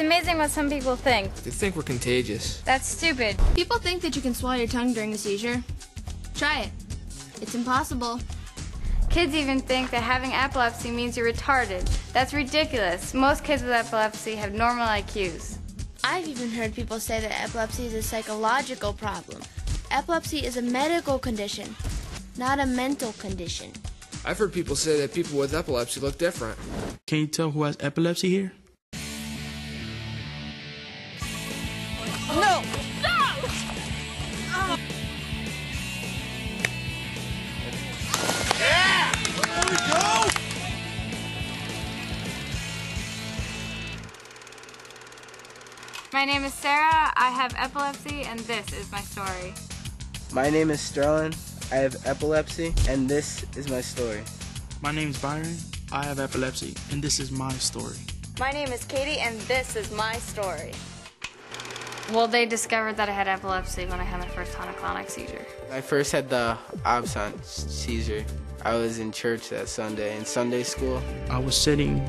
amazing what some people think. They think we're contagious. That's stupid. People think that you can swallow your tongue during a seizure. Try it. It's impossible. Kids even think that having epilepsy means you're retarded. That's ridiculous. Most kids with epilepsy have normal IQs. I've even heard people say that epilepsy is a psychological problem. Epilepsy is a medical condition, not a mental condition. I've heard people say that people with epilepsy look different. Can you tell who has epilepsy here? No! Yeah! There we go! My name is Sarah, I have epilepsy, and this is my story. My name is Sterling, I have epilepsy, and this is my story. My name is Byron, I have epilepsy, and this is my story. My name is Katie, and this is my story. Well, they discovered that I had epilepsy when I had my first tonic-clonic seizure. I first had the absent seizure. I was in church that Sunday, in Sunday school. I was sitting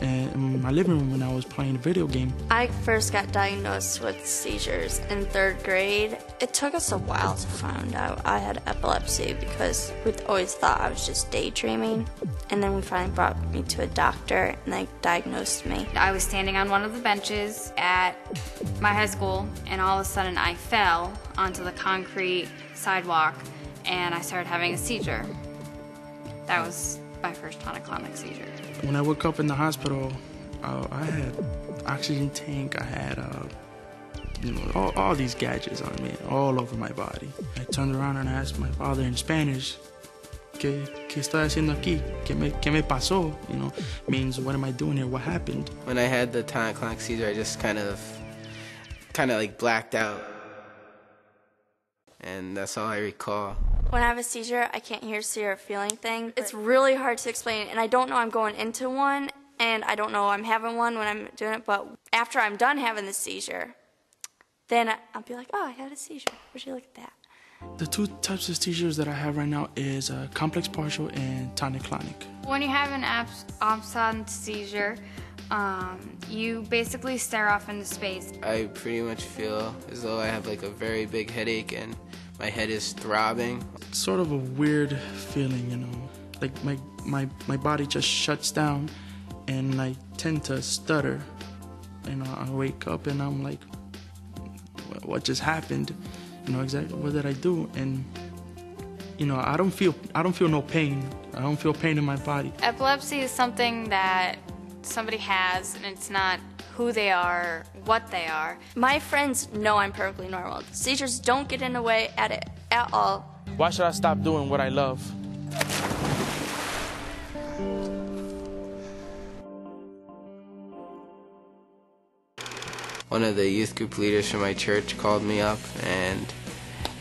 in my living room when I was playing a video game. I first got diagnosed with seizures in 3rd grade. It took us a while to find out I had epilepsy because we'd always thought I was just daydreaming. And then we finally brought me to a doctor and they diagnosed me. I was standing on one of the benches at my high school, and all of a sudden I fell onto the concrete sidewalk and I started having a seizure. That was my first tonic-clonic seizure. When I woke up in the hospital, I had oxygen tank, I had all these gadgets on me, all over my body. I turned around and asked my father in Spanish, ¿Qué estoy haciendo aquí? ¿Qué me pasó? You know, means what am I doing here? What happened? When I had the tonic-clonic seizure, I just kind of like blacked out. And that's all I recall. When I have a seizure, I can't hear, see, or feel anything. It's really hard to explain, and I don't know I'm going into one, and I don't know I'm having one when I'm doing it, but after I'm done having the seizure, then I'll be like, oh, I had a seizure. Would you look at that? The 2 types of seizures that I have right now is complex partial and tonic-clonic. When you have an absent seizure, you basically stare off into space. I pretty much feel as though I have like a very big headache and my head is throbbing. It's sort of a weird feeling, you know, like my body just shuts down and I tend to stutter. You know, I wake up and I'm like, what just happened? You know, exactly what did I do? And you know, I don't feel no pain. I don't feel pain in my body. Epilepsy is something that somebody has, and it's not who they are, what they are. My friends know I'm perfectly normal. Seizures don't get in the way at all. Why should I stop doing what I love? One of the youth group leaders from my church called me up and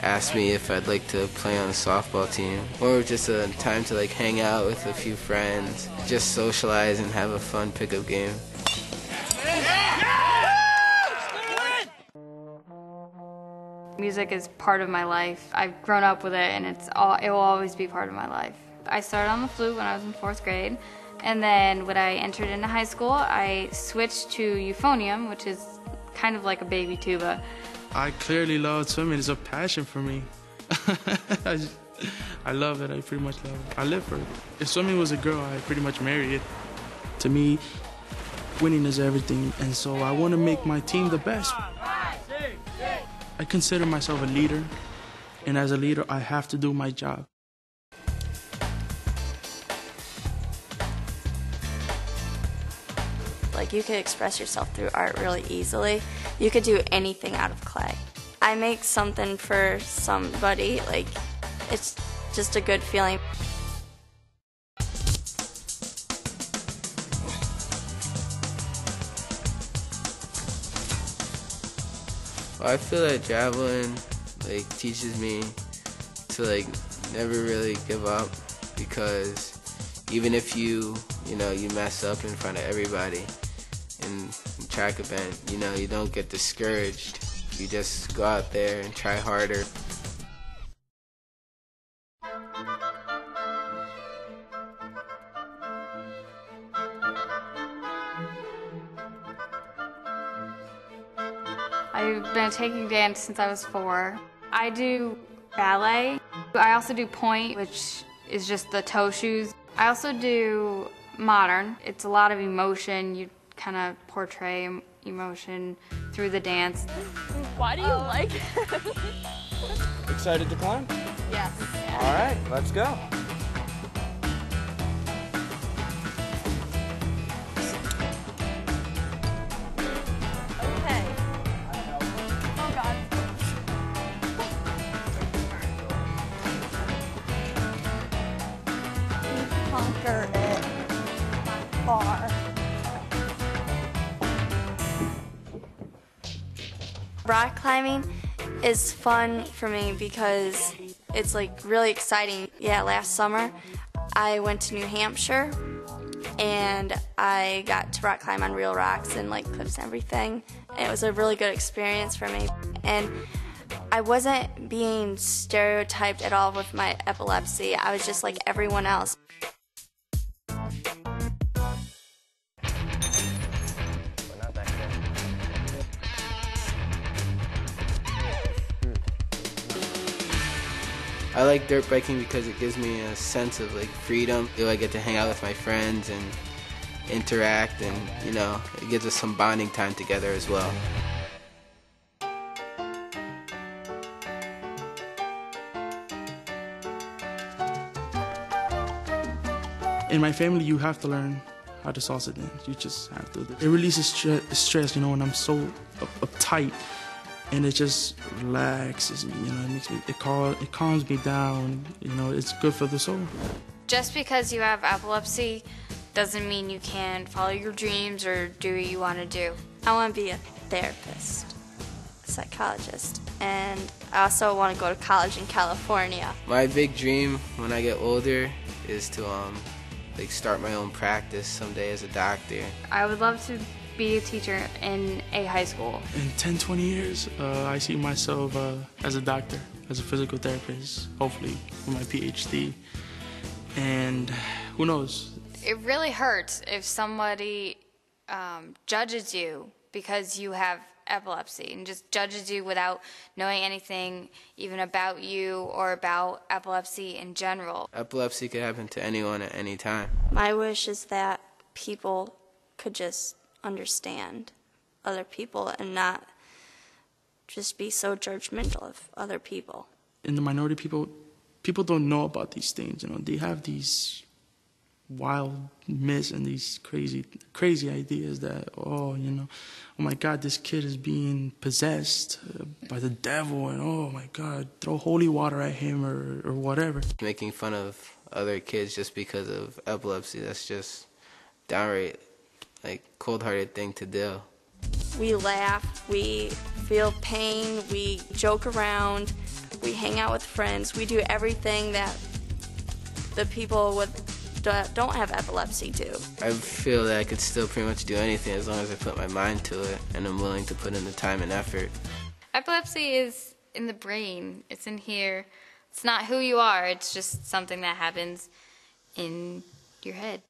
asked me if I'd like to play on the softball team, or just a time to like hang out with a few friends, just socialize and have a fun pickup game. Music is part of my life. I've grown up with it, and it will always be part of my life. I started on the flute when I was in 4th grade, and then when I entered into high school, I switched to euphonium, which is kind of like a baby tuba. I clearly love swimming. It's a passion for me. I love it. I pretty much love it. I live for it. If swimming was a girl, I'd pretty much marry it. To me, winning is everything, and so I want to make my team the best. I consider myself a leader, and as a leader, I have to do my job. Like, you could express yourself through art really easily. You could do anything out of clay. I make something for somebody, like, it's just a good feeling. Well, I feel that javelin like teaches me to like never really give up, because even if you mess up in front of everybody in track event, you don't get discouraged. You just go out there and try harder. I've been taking dance since I was 4. I do ballet. I also do point, which is just the toe shoes. I also do modern. It's a lot of emotion. You kind of portray emotion through the dance. Why do you like it? Excited to climb? Yes. All right, let's go. Okay. Oh God. Conquer it. Far. Rock climbing is fun for me because it's like really exciting. Yeah, last summer I went to New Hampshire and I got to rock climb on real rocks and like cliffs and everything. And it was a really good experience for me. And I wasn't being stereotyped at all with my epilepsy. I was just like everyone else. I like dirt biking because it gives me a sense of like freedom. I get to hang out with my friends and interact, and you know, it gives us some bonding time together as well. In my family, you have to learn how to salsa dance. You just have to. It releases stress, you know, when I'm so uptight. And it just relaxes me, you know, it makes me, it calms me down, you know, it's good for the soul. Just because you have epilepsy doesn't mean you can't follow your dreams or do what you want to do. I want to be a therapist, a psychologist, and I also want to go to college in California. My big dream when I get older is to like start my own practice someday as a doctor. I would love to be a teacher in a high school. In 10, 20 years, I see myself as a doctor, as a physical therapist, hopefully with my PhD. And who knows? It really hurts if somebody judges you because you have epilepsy and just judges you without knowing anything even about you or about epilepsy in general. Epilepsy could happen to anyone at any time. My wish is that people could just understand other people and not just be so judgmental of other people. In the minority, people don't know about these things, you know. They have these wild myths and these crazy ideas that, oh, you know, oh my God, this kid is being possessed by the devil, and oh my God, throw holy water at him or whatever. Making fun of other kids just because of epilepsy, that's just downright like cold-hearted thing to do. We laugh, we feel pain, we joke around, we hang out with friends, we do everything that the people that don't have epilepsy do. I feel that I could still pretty much do anything as long as I put my mind to it and I'm willing to put in the time and effort. Epilepsy is in the brain. It's in here. It's not who you are. It's just something that happens in your head.